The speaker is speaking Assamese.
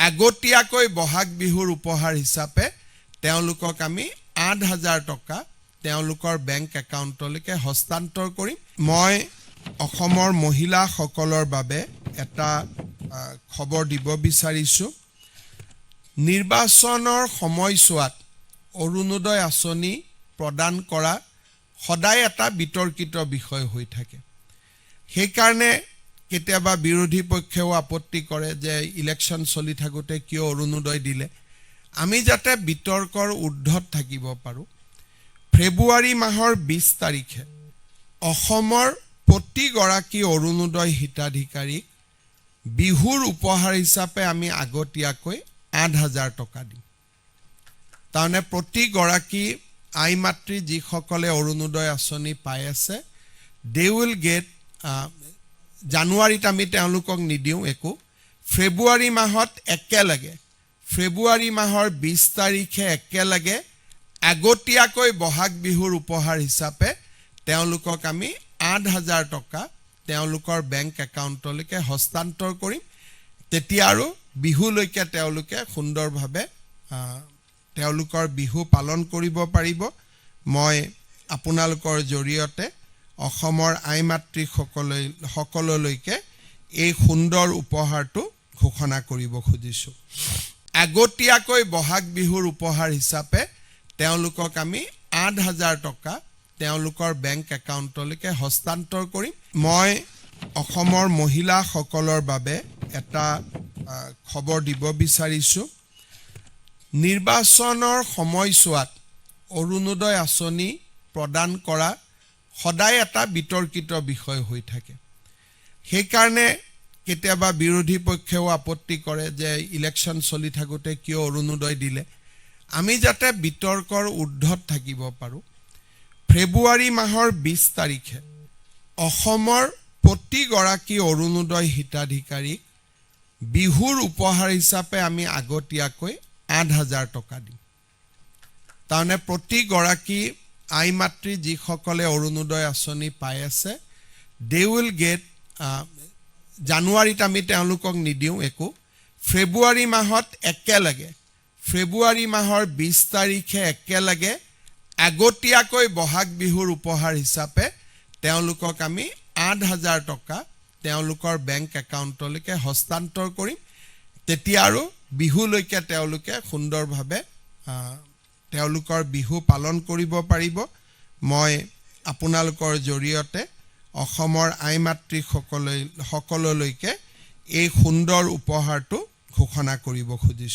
আগতীয়াকৈ বহাগ বিহুৰ উপহাৰ হিচাপে তেওঁলোকক আমি ৮,০০০ টকা তেওঁলোকৰ বেংক একাউণ্টলৈকে হস্তান্তৰ কৰিম। মই অসমৰ মহিলাসকলৰ বাবে এটা খবৰ দিব বিচাৰিছোঁ। নিৰ্বাচনৰ সময়ছোৱাত অৰুণোদয় আঁচনি প্ৰদান কৰা সদায় এটা বিতৰ্কিত বিষয় হৈ থাকে। সেইকাৰণে কেতিয়াবা বিৰোধী পক্ষেও আপত্তি কৰে যে ইলেকশ্যন চলি থাকোঁতে কিয় অৰুণোদয় দিলে। আমি যাতে বিতৰ্কৰ ঊৰ্ধত থাকিব পাৰোঁ, ফেব্ৰুৱাৰী মাহৰ ২০ তাৰিখে অসমৰ প্ৰতিগৰাকী অৰুণোদয় হিতাধিকাৰীক বিহুৰ উপহাৰ হিচাপে আমি আগতীয়াকৈ ৮,০০০ টকা দিম। তাৰমানে প্ৰতিগৰাকী আই মাতৃ যিসকলে অৰুণোদয় আঁচনি পাই আছে, দে উইল গেট জানুৱাৰীত আমি তেওঁলোকক নিদিওঁ একো, ফেব্ৰুৱাৰী মাহত একেলগে ফেব্ৰুৱাৰী মাহৰ ২০ তাৰিখে একেলগে আগতীয়াকৈ বহাগ বিহুৰ উপহাৰ হিচাপে তেওঁলোকক আমি ৮,০০০ টকা তেওঁলোকৰ বেংক একাউণ্টলৈকে হস্তান্তৰ কৰিম। তেতিয়া আৰু বিহুলৈকে তেওঁলোকে সুন্দৰভাৱে তেওঁলোকৰ বিহু পালন কৰিব পাৰিব। মই আপোনালোকৰ জৰিয়তে অসমৰ আই মাতৃসকললৈকে এই সুন্দৰ উপহাৰটো ঘোষণা কৰিব খুজিছোঁ। আগতীয়াকৈ বহাগ বিহুৰ উপহাৰ হিচাপে তেওঁলোকক আমি ৮,০০০ টকা তেওঁলোকৰ বেংক একাউণ্টলৈকে হস্তান্তৰ কৰিম। মই অসমৰ মহিলাসকলৰ বাবে এটা খবৰ দিব বিচাৰিছোঁ। নিৰ্বাচনৰ সময়ছোৱাত অৰুণোদয় আঁচনি প্ৰদান কৰা সদায় এটা বিতৰ্কিত বিষয় হৈ থাকে। সেইকাৰণে কেতিয়াবা বিৰোধী পক্ষেও আপত্তি কৰে যে ইলেকশ্যন চলি থাকোঁতে কিয় অৰুণোদয় দিলে। আমি যাতে বিতৰ্কৰ ঊৰ্ধত থাকিব পাৰোঁ, ফেব্ৰুৱাৰী মাহৰ ২০ তাৰিখে অসমৰ প্ৰতিগৰাকী অৰুণোদয় হিতাধিকাৰীক বিহুৰ উপহাৰ হিচাপে আমি আগতীয়াকৈ ৮,০০০ টকা দিম। তাৰমানে প্ৰতিগৰাকী আই মাতৃ যিসকলে অৰুণোদয় আঁচনি পাই আছে, দে উইল গেট জানুৱাৰীত আমি তেওঁলোকক নিদিওঁ একো, ফেব্ৰুৱাৰী মাহত একেলগে ফেব্ৰুৱাৰী মাহৰ ২০ তাৰিখে একেলগে আগতীয়াকৈ বহাগ বিহুৰ উপহাৰ হিচাপে তেওঁলোকক আমি ৮,০০০ টকা তেওঁলোকৰ বেংক একাউণ্টলৈকে হস্তান্তৰ কৰিম। তেতিয়া আৰু বিহুলৈকে তেওঁলোকে সুন্দৰভাৱে তেওঁলোকৰ বিহু পালন কৰিব পাৰিব। মই আপোনালোকৰ জৰিয়তে অসমৰ আই মাতৃসকললৈকে এই সুন্দৰ উপহাৰটো ঘোষণা কৰিব খুজিছোঁ।